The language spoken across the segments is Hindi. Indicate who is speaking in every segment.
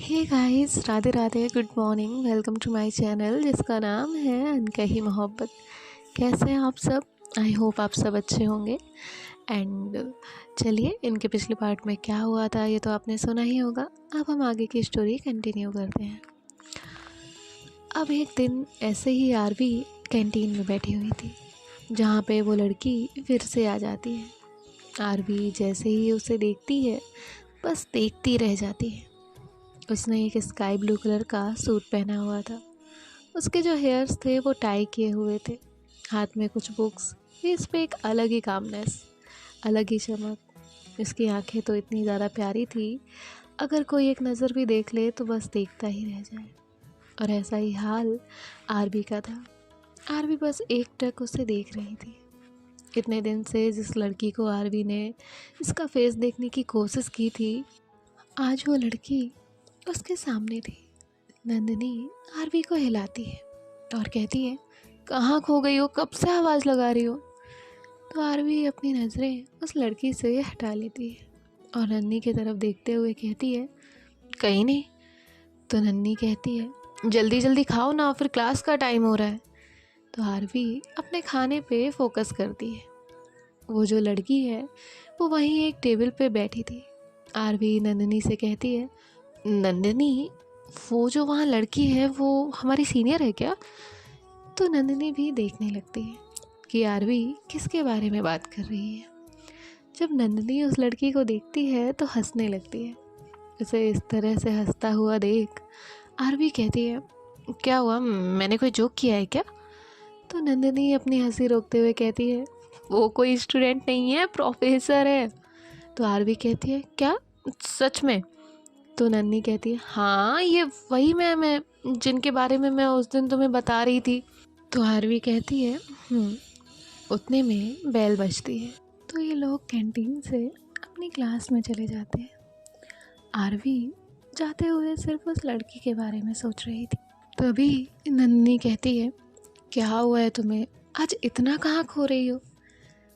Speaker 1: Hey guys, Radhe Radhe, good morning. Welcome to my channel जिसका नाम है अनकही मोहब्बत। कैसे हैं आप सब? आई होप आप सब अच्छे होंगे। एंड चलिए, इनके पिछले पार्ट में क्या हुआ था ये तो आपने सुना ही होगा। अब हम आगे की स्टोरी कंटिन्यू करते हैं। अब एक दिन ऐसे ही आरवी कैंटीन में बैठी हुई थी, जहाँ पे वो लड़की फिर से आ जाती है। आरवी जैसे ही उसे देखती है, बस देखती रह जाती है। उसने एक स्काई ब्लू कलर का सूट पहना हुआ था। उसके जो हेयर्स थे वो टाई किए हुए थे, हाथ में कुछ बुक्स। इस पे एक अलग ही कामनेस, अलग ही चमक। इसकी आंखें तो इतनी ज़्यादा प्यारी थी, अगर कोई एक नज़र भी देख ले तो बस देखता ही रह जाए। और ऐसा ही हाल आरबी का था। आरबी बस एक टक उसे देख रही थी। इतने दिन से जिस लड़की को आरबी ने इसका फेस देखने की कोशिश की थी, आज वो लड़की उसके सामने थी। नंदिनी आरवी को हिलाती है और कहती है, कहाँ खो गई हो? कब से आवाज़ लगा रही हो? तो आरवी अपनी नज़रें उस लड़की से हटा लेती है और नन्नी की तरफ देखते हुए कहती है, कहीं नहीं। तो नन्नी कहती है, जल्दी जल्दी खाओ ना, फिर क्लास का टाइम हो रहा है। तो आरवी अपने खाने पे फोकस करती है। वो जो लड़की है वो वहीं एक टेबल पे बैठी थी। आरवी नंदिनी से कहती है, नंदिनी, वो जो वहाँ लड़की है वो हमारी सीनियर है क्या? तो नंदिनी भी देखने लगती है कि आरवी किसके बारे में बात कर रही है। जब नंदिनी उस लड़की को देखती है तो हंसने लगती है। उसे इस तरह से हंसता हुआ देख आरवी कहती है, क्या हुआ, मैंने कोई जोक किया है क्या? तो नंदिनी अपनी हंसी रोकते हुए कहती है, वो कोई स्टूडेंट नहीं है, प्रोफेसर है। तो आरवी कहती है, क्या, सच में? तो नन्ही कहती है, हाँ, ये वही मैम है जिनके बारे में मैं उस दिन तुम्हें बता रही थी। तो आरवी कहती है, उतने में बेल बजती है। तो ये लोग कैंटीन से अपनी क्लास में चले जाते हैं। आरवी जाते हुए सिर्फ उस लड़की के बारे में सोच रही थी। तभी नन्ही कहती है, क्या हुआ है तुम्हें? आज इतना कहाँ खो रही हो?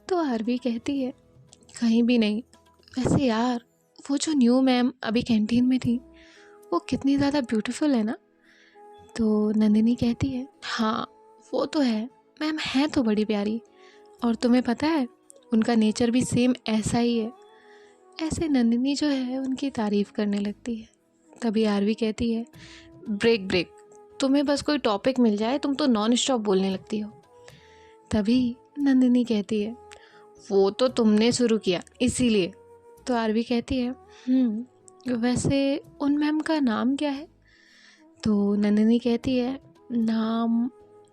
Speaker 1: तो आरवी कहती है, कहीं भी नहीं। वैसे यार, वो जो न्यू मैम अभी कैंटीन में थी वो कितनी ज़्यादा ब्यूटीफुल है ना? तो नंदिनी कहती है, हाँ वो तो है, मैम है तो बड़ी प्यारी। और तुम्हें पता है, उनका नेचर भी सेम ऐसा ही है। ऐसे नंदिनी जो है उनकी तारीफ़ करने लगती है। तभी आरवी कहती है, ब्रेक ब्रेक, तुम्हें बस कोई टॉपिक मिल जाए तुम तो नॉन स्टॉप बोलने लगती हो। तभी नंदिनी कहती है, वो तो तुमने शुरू किया इसीलिए। तो आरवी कहती है, वैसे उन मैम का नाम क्या है? तो नंदिनी कहती है, नाम,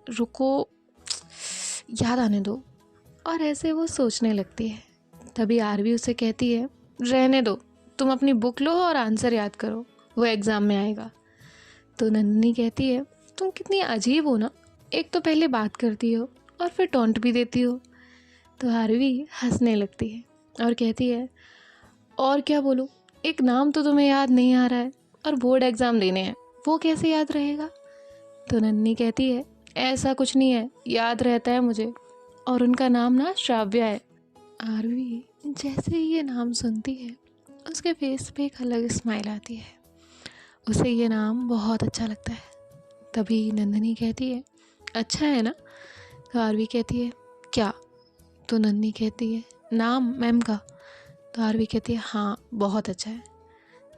Speaker 1: रुको, याद आने दो। और ऐसे वो सोचने लगती है। तभी आरवी उसे कहती है, रहने दो, तुम अपनी बुक लो और आंसर याद करो, वो एग्ज़ाम में आएगा। तो नंदिनी कहती है, तुम कितनी अजीब हो ना, एक तो पहले बात करती हो और फिर टॉन्ट भी देती हो। तो आरवी हंसने लगती है और कहती है, और क्या बोलूँ, एक नाम तो तुम्हें याद नहीं आ रहा है और बोर्ड एग्ज़ाम देने हैं, वो कैसे याद रहेगा? तो नन्ही कहती है, ऐसा कुछ नहीं है, याद रहता है मुझे, और उनका नाम ना श्राव्या है। आरवी जैसे ही ये नाम सुनती है उसके फेस पे एक अलग स्माइल आती है। उसे ये नाम बहुत अच्छा लगता है। तभी नंदिनी कहती है, अच्छा है ना? तो आरवी कहती है, क्या? तो नन्ही कहती है, नाम मैम का। तो आरवी कहती है, हाँ बहुत अच्छा है।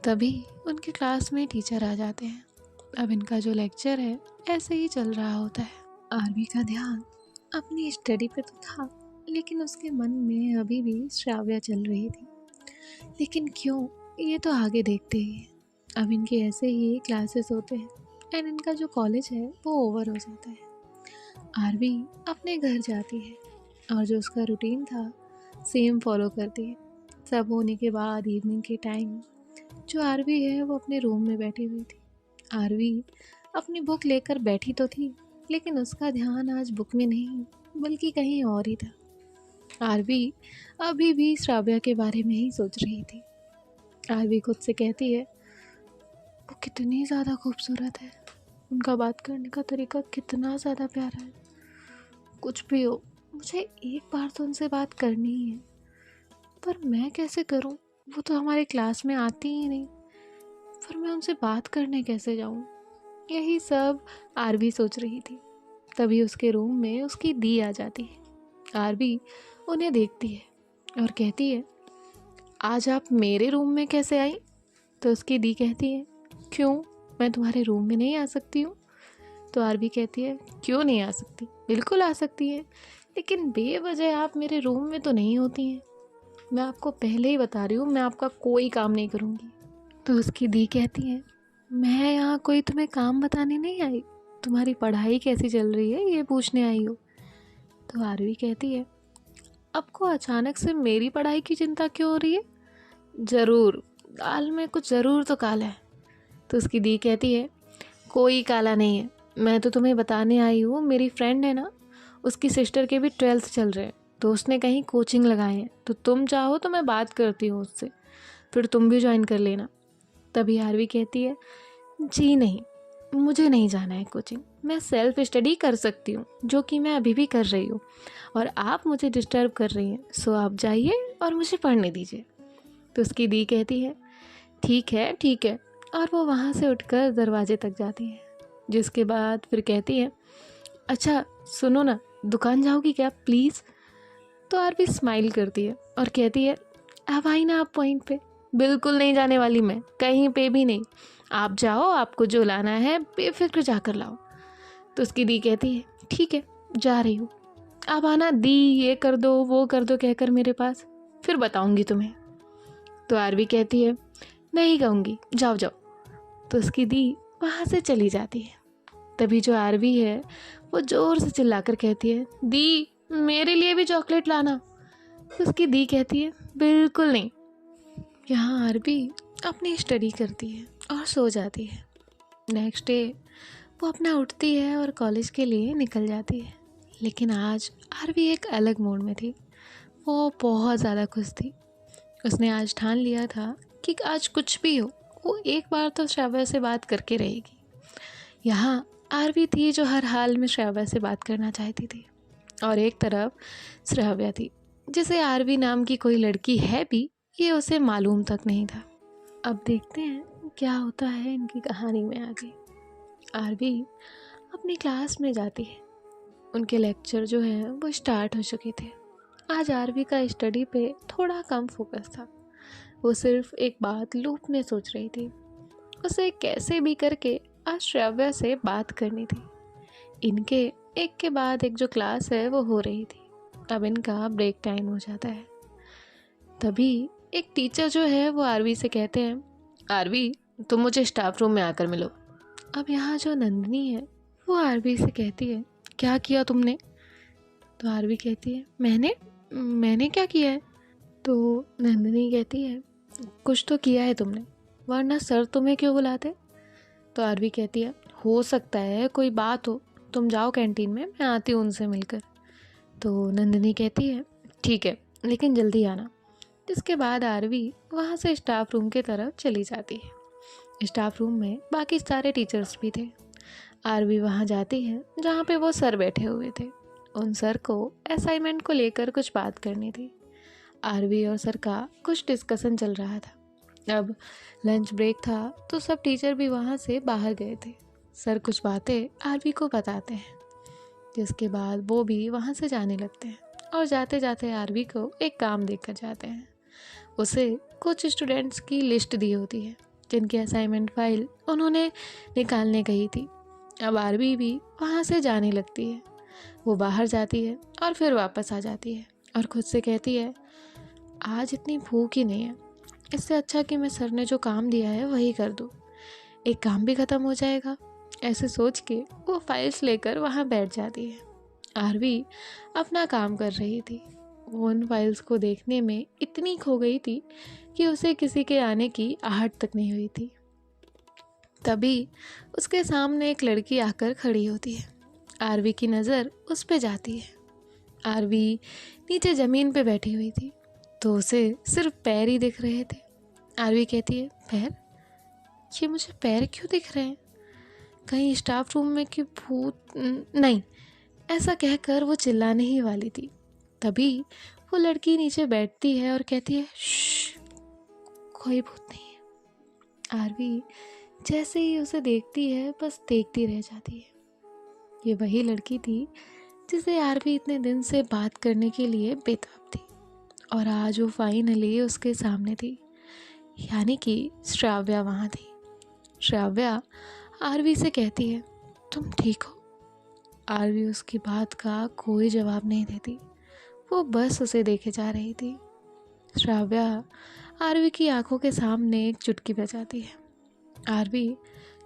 Speaker 1: तभी उनके क्लास में टीचर आ जाते हैं। अब इनका जो लेक्चर है ऐसे ही चल रहा होता है। आरवी का ध्यान अपनी स्टडी पे तो था, लेकिन उसके मन में अभी भी श्राव्या चल रही थी। लेकिन क्यों, ये तो आगे देखते ही हैं। अब इनके ऐसे ही क्लासेस होते हैं एंड इनका जो कॉलेज है वो ओवर हो जाता है। आरवी अपने घर जाती है और जो उसका रूटीन था सेम फॉलो करती है। सब होने के बाद इवनिंग के टाइम जो आरवी है वो अपने रूम में बैठी हुई थी। आरवी अपनी बुक लेकर बैठी तो थी, लेकिन उसका ध्यान आज बुक में नहीं बल्कि कहीं और ही था। आरवी अभी भी श्राव्या के बारे में ही सोच रही थी। आरवी खुद से कहती है, वो कितनी ज़्यादा खूबसूरत है, उनका बात करने का तरीका कितना ज़्यादा प्यारा है। कुछ भी हो, मुझे एक बार तो उनसे बात करनी ही है, पर मैं कैसे करूं? वो तो हमारे क्लास में आती ही नहीं। पर मैं उनसे बात करने कैसे जाऊँ? यही सब आरवी सोच रही थी। तभी उसके रूम में उसकी दी आ जाती है। आरवी उन्हें देखती है और कहती है, आज आप मेरे रूम में कैसे आई? तो उसकी दी कहती है, क्यों, मैं तुम्हारे रूम में नहीं आ सकती हूँ? तो आरवी कहती है, क्यों नहीं आ सकती, बिल्कुल आ सकती है, लेकिन बेवजह आप मेरे रूम में तो नहीं होती हैं। मैं आपको पहले ही बता रही हूँ, मैं आपका कोई काम नहीं करूँगी। तो उसकी दी कहती है, मैं यहाँ कोई तुम्हें काम बताने नहीं आई, तुम्हारी पढ़ाई कैसी चल रही है ये पूछने आई हो। तो आरवी कहती है, आपको अचानक से मेरी पढ़ाई की चिंता क्यों हो रही है? ज़रूर, दाल में कुछ ज़रूर तो काला है। तो उसकी दी कहती है, कोई काला नहीं है, मैं तो तुम्हें बताने आई हूँ, मेरी फ्रेंड है ना, उसकी सिस्टर के भी 12th चल रहे हैं, तो उसने कहीं कोचिंग लगाए हैं, तो तुम चाहो तो मैं बात करती हूँ उससे, फिर तुम भी ज्वाइन कर लेना। तभी आरवी कहती है, जी नहीं, मुझे नहीं जाना है कोचिंग, मैं सेल्फ स्टडी कर सकती हूँ, जो कि मैं अभी भी कर रही हूँ, और आप मुझे डिस्टर्ब कर रही हैं, सो आप जाइए और मुझे पढ़ने दीजिए। तो उसकी दी कहती है, ठीक है ठीक है, और वो वहाँ से उठकर दरवाजे तक जाती है। जिसके बाद फिर कहती है, अच्छा सुनो ना, दुकान जाओगी क्या प्लीज़? तो आरवी स्माइल करती है और कहती है, अब आई ना आप पॉइंट पे, बिल्कुल नहीं जाने वाली मैं, कहीं पे भी नहीं। आप जाओ, आपको जो लाना है बेफिक्र जाकर लाओ। तो उसकी दी कहती है, ठीक है जा रही हूँ, अब आना दी, ये कर दो वो कर दो कहकर मेरे पास, फिर बताऊँगी तुम्हें। तो आरवी कहती है, नहीं कहूँगी, जाओ जाओ। तो उसकी दी वहाँ से चली जाती है। तभी जो आरवी है वो ज़ोर से चिल्लाकर कहती है, दी मेरे लिए भी चॉकलेट लाना। तो उसकी दी कहती है, बिल्कुल नहीं। यहाँ आरवी अपनी स्टडी करती है और सो जाती है। नेक्स्ट डे वो अपना उठती है और कॉलेज के लिए निकल जाती है। लेकिन आज आरवी एक अलग मूड में थी। वो बहुत ज़्यादा खुश थी। उसने आज ठान लिया था कि आज कुछ भी हो, वो एक बार तो श्राव्या से बात करके रहेगी। यहाँ आरवी थी जो हर हाल में श्राव्या से बात करना चाहती थी, और एक तरफ श्राव्या थी जिसे आरवी नाम की कोई लड़की है भी, ये उसे मालूम तक नहीं था। अब देखते हैं क्या होता है इनकी कहानी में आगे। आरवी अपनी क्लास में जाती है। उनके लेक्चर जो है वो स्टार्ट हो चुके थे। आज आरवी का स्टडी पे थोड़ा कम फोकस था। वो सिर्फ एक बात लूप में सोच रही थी, उसे कैसे भी करके आज श्राव्या से बात करनी थी। इनके एक के बाद एक जो क्लास है वो हो रही थी। अब इनका ब्रेक टाइम हो जाता है। तभी एक टीचर जो है वो आरवी से कहते हैं, आरवी तुम मुझे स्टाफ रूम में आकर मिलो। अब यहाँ जो नंदिनी है वो आरवी से कहती है, क्या किया तुमने? तो आरवी कहती है, मैंने क्या किया है? तो नंदिनी कहती है, कुछ तो किया है तुमने, वरना सर तुम्हें क्यों बुलाते? तो आरवी कहती है, हो सकता है कोई बात हो, तुम जाओ कैंटीन में, मैं आती हूँ उनसे मिलकर। तो नंदिनी कहती है, ठीक है लेकिन जल्दी आना। इसके बाद आरवी वहाँ से स्टाफ रूम की तरफ चली जाती है। स्टाफ रूम में बाकी सारे टीचर्स भी थे। आरवी वहाँ जाती है जहाँ पे वो सर बैठे हुए थे। उन सर को असाइनमेंट को लेकर कुछ बात करनी थी। आरवी और सर का कुछ डिस्कशन चल रहा था। अब लंच ब्रेक था तो सब टीचर भी वहाँ से बाहर गए थे। सर कुछ बातें आरवी को बताते हैं, जिसके बाद वो भी वहाँ से जाने लगते हैं और जाते जाते आरवी को एक काम देकर जाते हैं। उसे कुछ स्टूडेंट्स की लिस्ट दी होती है जिनकी असाइनमेंट फाइल उन्होंने निकालने कही थी। अब आरवी भी वहाँ से जाने लगती है। वो बाहर जाती है और फिर वापस आ जाती है और खुद से कहती है, आज इतनी भूख ही नहीं है, इससे अच्छा कि मैं सर ने जो काम दिया है वही कर दूँ, एक काम भी ख़त्म हो जाएगा। ऐसे सोच के वो फाइल्स लेकर वहाँ बैठ जाती है। आरवी अपना काम कर रही थी। वो उन फाइल्स को देखने में इतनी खो गई थी कि उसे किसी के आने की आहट तक नहीं हुई थी। तभी उसके सामने एक लड़की आकर खड़ी होती है। आरवी की नज़र उस पे जाती है। आरवी नीचे ज़मीन पे बैठी हुई थी तो उसे सिर्फ पैर ही दिख रहे थे। आरवी कहती है, पैर? ये मुझे पैर क्यों दिख रहे हैं? कहीं स्टाफ रूम में कि भूत नहीं, ऐसा कहकर वो चिल्लाने ही वाली थी। तभी वो लड़की नीचे बैठती है और कहती है, श्श, कोई भूत नहीं है। आरवी जैसे ही उसे देखती है बस देखती रह जाती है। ये वही लड़की थी जिसे आरवी इतने दिन से बात करने के लिए बेताब थी, और आज वो फाइनली उसके सामने थी, यानी कि श्राव्या वहाँ थी। श्राव्या आरवी से कहती है, तुम ठीक हो? आरवी उसकी बात का कोई जवाब नहीं देती, वो बस उसे देखे जा रही थी। श्राव्या आरवी की आंखों के सामने एक चुटकी बजाती है। आरवी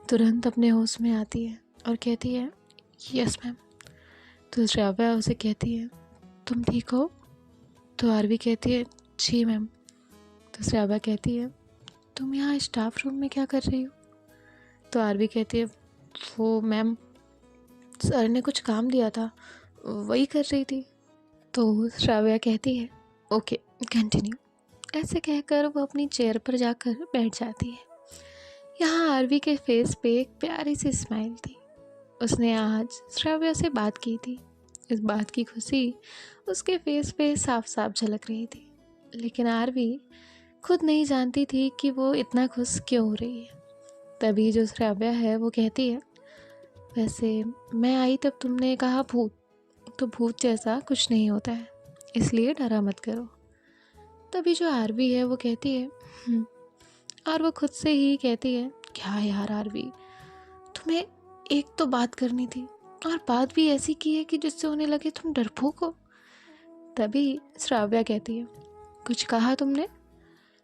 Speaker 1: तुरंत अपने होश में आती है और कहती है, यस मैम। तो श्राव्या उसे कहती है, तुम ठीक हो? तो आरवी कहती है, जी मैम। तो श्राव्या कहती है, तुम यहाँ स्टाफ रूम में क्या कर रही हो? तो आरवी कहती है, वो मैम सर ने कुछ काम दिया था, वही कर रही थी। तो श्राव्या कहती है, ओके कंटिन्यू। ऐसे कहकर वो अपनी चेयर पर जाकर बैठ जाती है। यहाँ आरवी के फेस पे एक प्यारी सी स्माइल थी। उसने आज श्राव्या से बात की थी। इस बात की खुशी उसके फेस पे साफ साफ झलक रही थी, लेकिन आरवी खुद नहीं जानती थी कि वो इतना खुश क्यों हो रही है। तभी जो श्राव्या है वो कहती है, वैसे मैं आई तब तुमने कहा भूत, तो भूत जैसा कुछ नहीं होता है, इसलिए डरा मत करो। तभी जो आरवी है वो कहती है, और वो खुद से ही कहती है, क्या यार आरवी, तुम्हें एक तो बात करनी थी और बात भी ऐसी की है कि जिससे उन्हें लगे तुम डरपोक हो। तभी श्राव्या कहती है, कुछ कहा तुमने?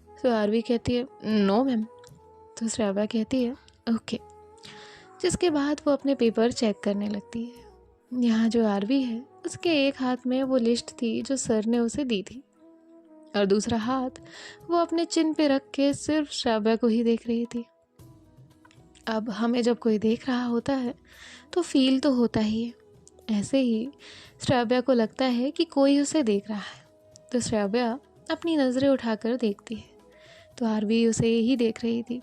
Speaker 1: तो आरवी कहती है, नो मैम। तो श्राव्या कहती है, ओके। जिसके बाद वो अपने पेपर चेक करने लगती है। यहाँ जो आरवी है उसके एक हाथ में वो लिस्ट थी जो सर ने उसे दी थी, और दूसरा हाथ वो अपने चिन पे रख के सिर्फ श्राव्या को ही देख रही थी। अब हमें जब कोई देख रहा होता है तो फील तो होता ही है। ऐसे ही श्राव्या को लगता है कि कोई उसे देख रहा है, तो श्राव्या अपनी नज़रें उठाकर देखती है तो आरवी उसे ही देख रही थी।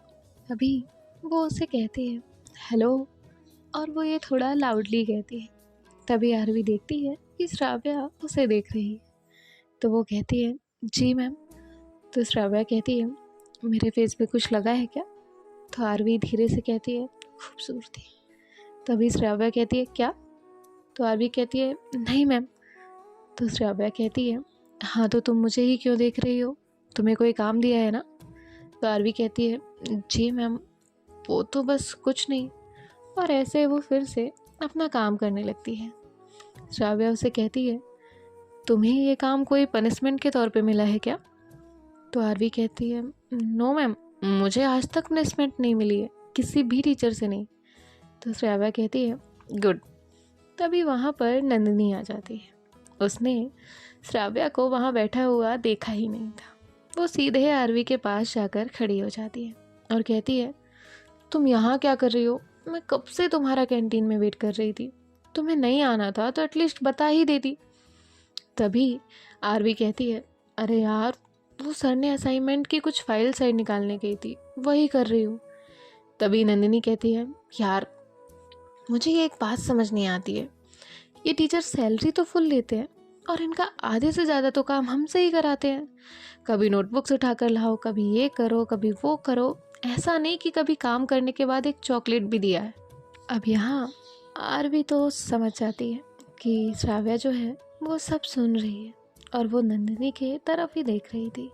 Speaker 1: अभी वो उसे कहती है, हेलो, और वो ये थोड़ा लाउडली कहती है। तभी आरवी देखती है कि श्राव्या उसे देख रही है, तो वो कहती है, जी मैम। तो श्राव्या कहती है, मेरे फेस पे कुछ लगा है क्या? तो आरवी धीरे से कहती है, खूबसूरती। तभी श्राव्या कहती है, क्या? तो आरवी कहती है, नहीं मैम। तो श्राव्या कहती है, हाँ तो तुम मुझे ही क्यों देख रही हो? तुम्हें कोई काम दिया है ना? तो आरवी कहती है, जी मैम, वो तो बस कुछ नहीं। और ऐसे वो फिर से अपना काम करने लगती है। श्राव्या उसे कहती है, तुम्हें ये काम कोई पनिशमेंट के तौर पे मिला है क्या? तो आरवी कहती है, नो मैम, मुझे आज तक पनिशमेंट नहीं मिली है, किसी भी टीचर से नहीं। तो श्राव्या कहती है, गुड। तभी वहाँ पर नंदिनी आ जाती है। उसने श्राव्या को वहाँ बैठा हुआ देखा ही नहीं था। वो सीधे आरवी के पास जाकर खड़ी हो जाती है और कहती है, तुम यहाँ क्या कर रही हो? मैं कब से तुम्हारा कैंटीन में वेट कर रही थी, तुम्हें नहीं आना था तो एटलीस्ट बता ही देती। तभी आरवी कहती है, अरे यार, वो सर ने असाइनमेंट की कुछ फाइल साइड निकालने गई थी, वही कर रही हूँ। तभी नंदिनी कहती है, यार मुझे ये एक बात समझ नहीं आती है, ये टीचर सैलरी तो फुल लेते हैं और इनका आधे से ज़्यादा तो काम हमसे ही कराते हैं। कभी नोटबुक्स उठा कर लाओ, कभी ये करो, कभी वो करो, ऐसा नहीं कि कभी काम करने के बाद एक चॉकलेट भी दिया है। अब यहाँ आरवी तो समझ जाती है कि श्राव्या जो है वो सब सुन रही है और वो नंदिनी के तरफ ही देख रही थी।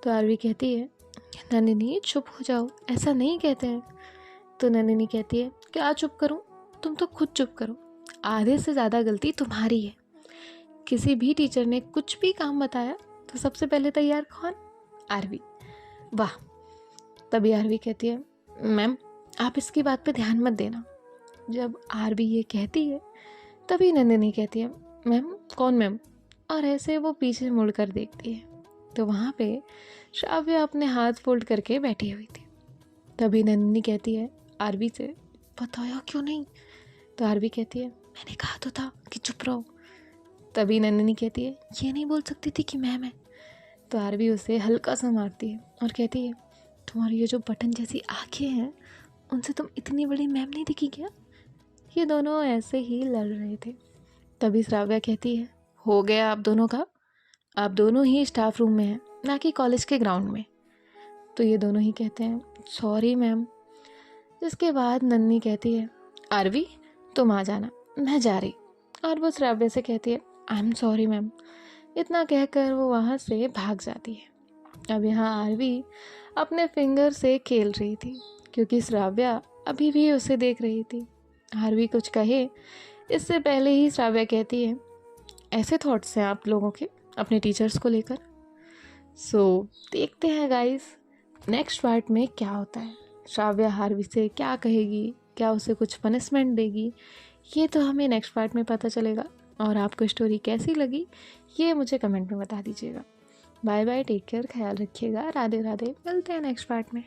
Speaker 1: तो आरवी कहती है, नंदिनी चुप हो जाओ, ऐसा नहीं कहते हैं। तो नंदिनी कहती है, क्या चुप करूं? तुम तो खुद चुप करो, आधे से ज़्यादा गलती तुम्हारी है। किसी भी टीचर ने कुछ भी काम बताया तो सबसे पहले तैयार कौन? आरवी। वाह। तभी आरवी कहती है, मैम आप इसकी बात पे ध्यान मत देना। जब आरवी ये कहती है तभी नंदिनी कहती है, मैम कौन मैम? और ऐसे वो पीछे मुड़कर देखती है तो वहाँ पे श्राव्या अपने हाथ फोल्ड करके बैठी हुई थी। तभी नंदिनी कहती है आरवी से, बताया क्यों नहीं? तो आरवी कहती है, मैंने कहा तो था कि चुप रहो। तभी नंदिनी कहती है, ये नहीं बोल सकती थी कि मैम है। तो आरवी उसे हल्का सा मारती है और कहती है, तुम्हारी ये जो बटन जैसी आँखें हैं उनसे तुम इतनी बड़ी मैम नहीं दिखी क्या? ये दोनों ऐसे ही लड़ रहे थे। तभी श्राव्या कहती है, हो गया आप दोनों का, आप दोनों ही स्टाफ रूम में हैं, ना कि कॉलेज के ग्राउंड में। तो ये दोनों ही कहते हैं सॉरी मैम। जिसके बाद नन्ही कहती है आरवी तुम आ जाना, मैं जा रही। और वो श्राव्य से कहती है आई एम सॉरी मैम। इतना कहकर वो वहाँ से भाग जाती है। अब यहाँ आरवी अपने फिंगर से खेल रही थी क्योंकि श्राव्या अभी भी उसे देख रही थी। आरवी कुछ कहे इससे पहले ही श्राव्या कहती है ऐसे थॉट्स हैं आप लोगों के अपने टीचर्स को लेकर। देखते हैं गाइस नेक्स्ट पार्ट में क्या होता है। श्राव्या आरवी से क्या कहेगी, क्या उसे कुछ पनिशमेंट देगी, ये तो हमें नेक्स्ट पार्ट में पता चलेगा। और आपको स्टोरी कैसी लगी ये मुझे कमेंट में बता दीजिएगा। बाय बाय, टेक केयर, ख्याल रखिएगा, राधे राधे, मिलते हैं नेक्स्ट पार्ट में।